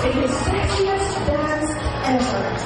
in his sexiest dance ever.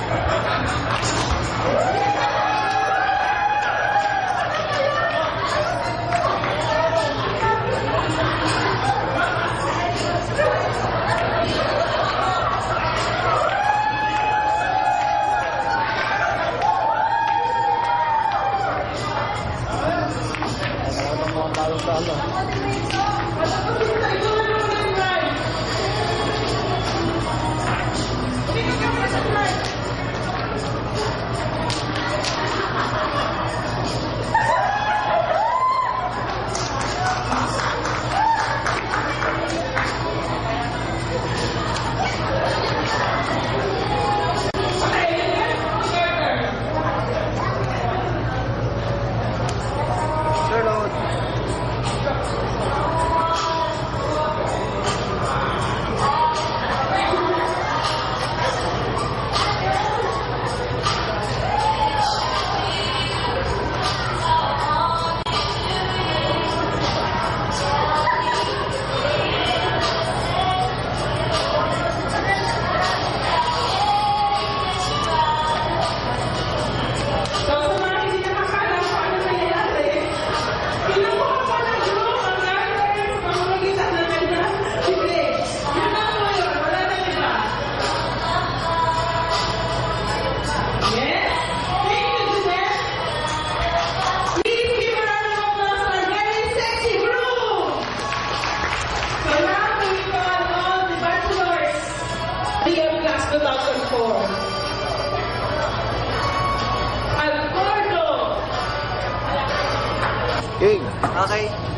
Okay.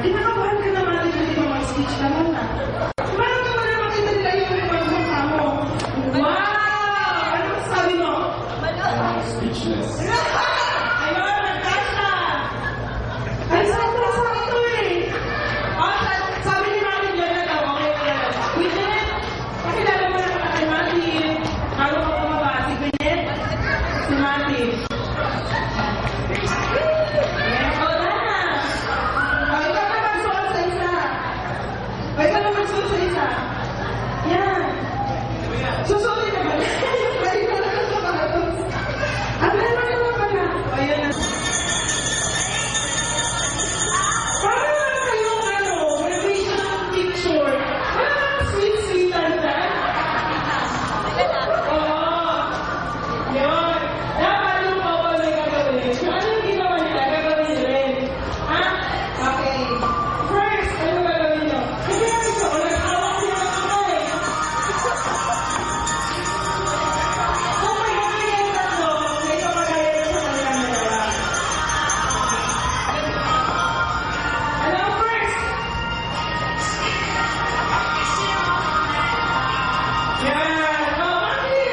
Kinakabahan ka naman din hindi mo mag-speech ka muna. Parang ka na makita nila yung pagmumukha mo. Wow! Ano sabi mo? Speechless. Ayun, nagkasya! Ay, sakto sa ito eh. Oh, sabi ni Mami Diyan na daw, okay na daw. Gwyneth, pakilala mo na kay Mami. Bago ka bumaba, si Gwyneth, si Mami. Yes, o na. O, ikaw na magsuot sa isa. O, ikaw na magsuot sa isa. Yan. Susuotin na ba? Pwede ka na sa sapatos. Ano naman naman pala? O, ayan na. Parang naman kayong graduation picture. Parang sweet-sweetan dyan. Oo. Yun. Dapat yung bawal may gagawin. Kung ano yung ginawa nila, gagawin nyo rin. Ha? Okay. First, ano gagawin nyo? Kasi nga gusto ko, nag-awak nyo ng kamay. Kung may gagawin yung tatlo, may kapagayan sa kanilang dalawa. Ano first? Yan. Oh, Mami!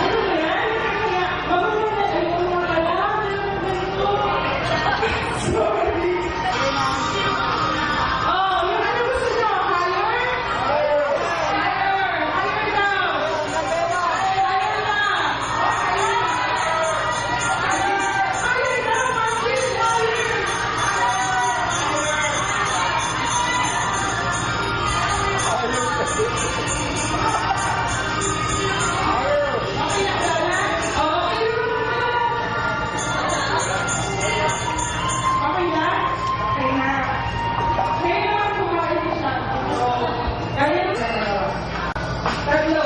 Ano ba yan? Kaya, mamaya na tayo mga kalaman ng ganito. Sorry. Oh, yung ano gusto nyo? Higher? Higher. Higher daw. Higher na. Higher daw, Mami. Higher. Okay na ba na? Okay na. Okay na? Okay naman kumain siya. Kaya na sa dalawa. Tatlo.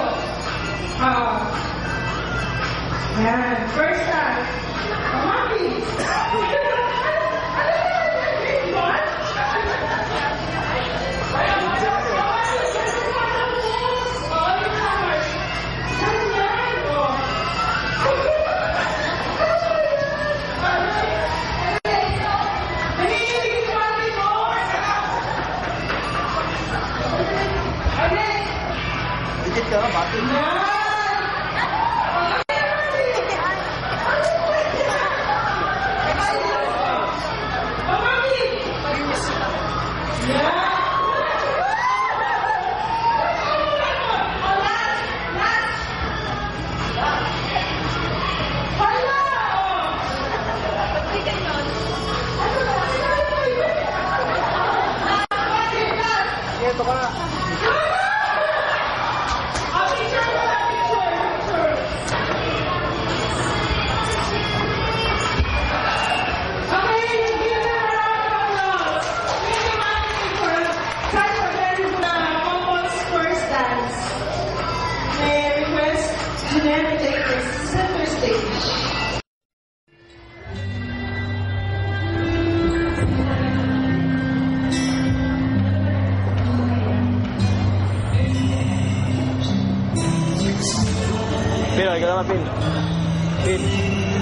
Oo. Yan. First time. Mami! Ano yan? Grade one? Dikit ka nga, bakit? Ito ka na. Jeanette, take this center stage. Pin, ikaw naman, Pin. Pin.